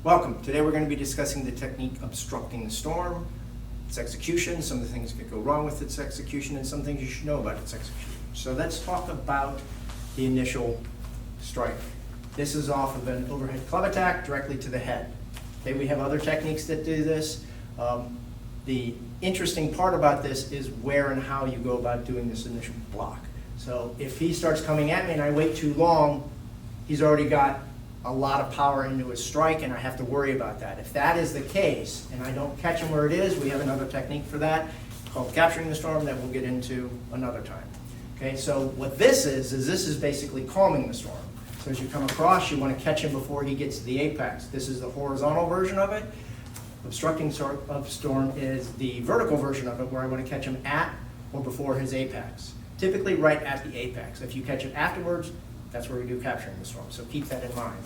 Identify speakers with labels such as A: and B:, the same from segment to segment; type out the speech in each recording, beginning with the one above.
A: Welcome. Today we're going to be discussing the technique obstructing the storm, its execution, some of the things that could go wrong with its execution, and some things you should know about its execution. So let's talk about the initial strike. This is off of an overhead club attack directly to the head. Okay, we have other techniques that do this. The interesting part about this is where and how you go about doing this initial block. So if he starts coming at me and I wait too long, he's already got a lot of power into his strike, and I have to worry about that. If that is the case, and I don't catch him where it is, we have another technique for that called capturing the storm that we'll get into another time. Okay, so what this is basically calming the storm. So as you come across, you want to catch him before he gets to the apex. This is the horizontal version of it. Obstructing of storm is the vertical version of it, where I want to catch him at or before his apex. Typically right at the apex. If you catch it afterwards, that's where we do capturing the storm, so keep that in mind.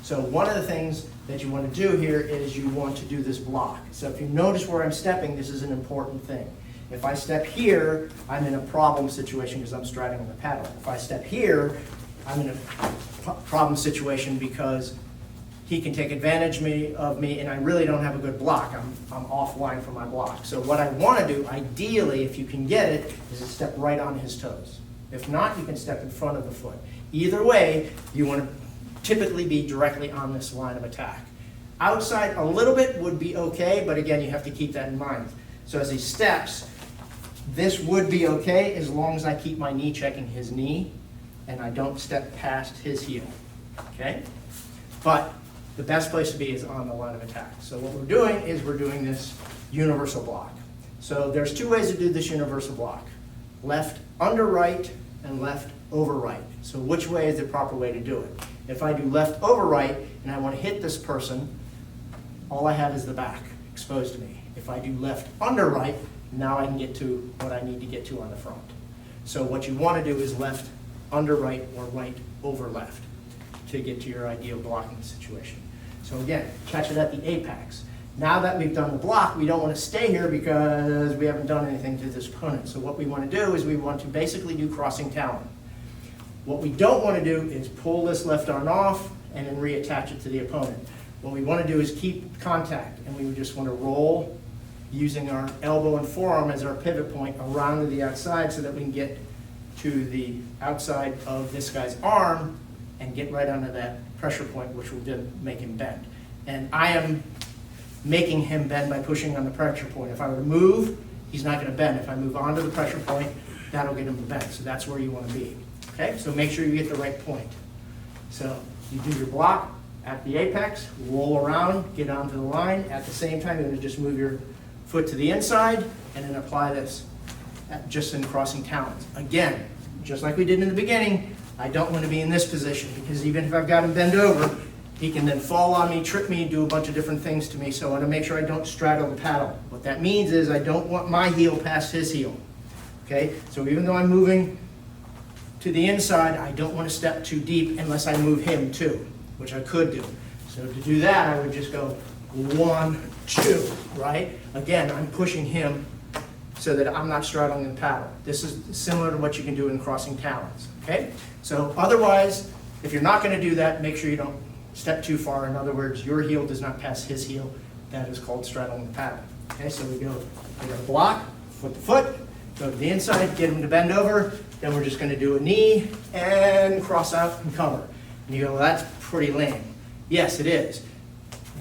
A: So one of the things that you want to do here is you want to do this block. So if you notice where I'm stepping, this is an important thing. If I step here, I'm in a problem situation because I'm straddling the paddle. If I step here, I'm in a problem situation because he can take advantage of me and I really don't have a good block. I'm offline from my block. So what I want to do, ideally, if you can get it, is to step right on his toes. If not, you can step in front of the foot. Either way, you want to typically be directly on this line of attack. Outside a little bit would be okay, but again, you have to keep that in mind. So as he steps, this would be okay as long as I keep my knee checking his knee and I don't step past his heel, okay? But the best place to be is on the line of attack. So what we're doing is we're doing this universal block. So there's two ways to do this universal block. Left under right and left over right. So which way is the proper way to do it? If I do left over right and I want to hit this person, all I have is the back exposed to me. If I do left under right, now I can get to what I need to get to on the front. So what you want to do is left under right or right over left to get to your ideal blocking situation. So again, catch it at the apex. Now that we've done the block, we don't want to stay here because we haven't done anything to this opponent. So what we want to do is we want to basically do crossing talon. What we don't want to do is pull this left arm off and then reattach it to the opponent. What we want to do is keep contact, and we just want to roll using our elbow and forearm as our pivot point around to the outside so that we can get to the outside of this guy's arm and get right under that pressure point, which will then make him bend. And I am making him bend by pushing on the pressure point. If I were to move, he's not going to bend. If I move onto the pressure point, that'll get him to bend. So that's where you want to be. Okay, so make sure you get the right point. So you do your block at the apex, roll around, get onto the line. At the same time, you're going to just move your foot to the inside and then apply this just in crossing talons. Again, just like we did in the beginning, I don't want to be in this position because even if I've got him bend over, he can then fall on me, trip me, do a bunch of different things to me. So I want to make sure I don't straddle the paddle. What that means is I don't want my heel past his heel. Okay, so even though I'm moving to the inside, I don't want to step too deep unless I move him too, which I could do. So to do that, I would just go 1, 2, right? Again, I'm pushing him so that I'm not straddling the paddle. This is similar to what you can do in crossing talons, okay? So otherwise, if you're not going to do that, make sure you don't step too far. In other words, your heel does not pass his heel. That is called straddling the paddle. Okay, so we go, we're going to block, foot to foot, go to the inside, get him to bend over, then we're just going to do a knee and cross out and cover. And you go, well, that's pretty lame. Yes, it is.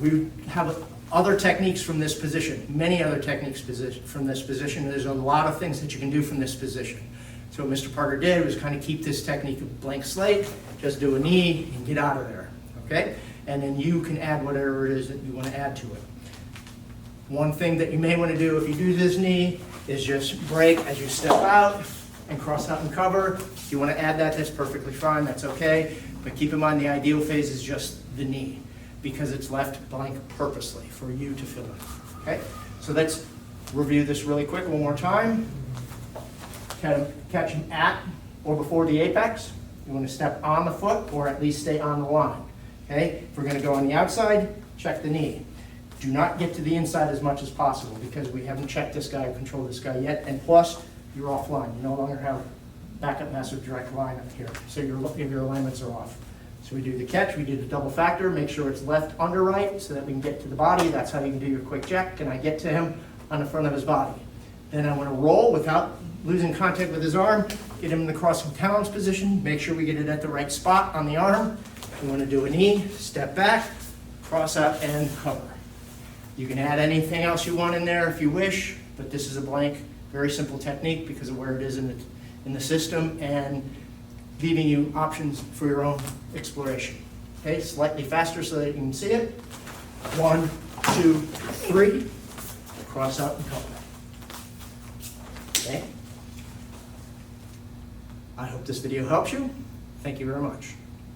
A: We have other techniques from this position, many other techniques from this position. There's a lot of things that you can do from this position. So what Mr. Parker did was kind of keep this technique of blank slate, just do a knee and get out of there, okay? And then you can add whatever it is that you want to add to it. One thing that you may want to do if you do this knee is just break as you step out and cross out and cover. If you want to add that, that's perfectly fine, that's okay. But keep in mind the ideal phase is just the knee because it's left blank purposely for you to fill in, okay? So let's review this really quick one more time. Catch him at or before the apex. You want to step on the foot or at least stay on the line, okay? If we're going to go on the outside, check the knee. Do not get to the inside as much as possible because we haven't checked this guy or controlled this guy yet, and plus, you're offline. You no longer have backup massive direct line up here, so your alignments are off. So we do the catch, we do the double factor, make sure it's left under right so that we can get to the body. That's how you can do your quick check. Can I get to him on the front of his body? Then I want to roll without losing contact with his arm, get him in the crossing talons position, make sure we get it at the right spot on the arm. We want to do a knee, step back, cross out and cover. You can add anything else you want in there if you wish, but this is a blank, very simple technique because of where it is in the system and leaving you options for your own exploration. Okay, slightly faster so that you can see it. 1, 2, 3, cross out and cover. Okay. I hope this video helps you. Thank you very much.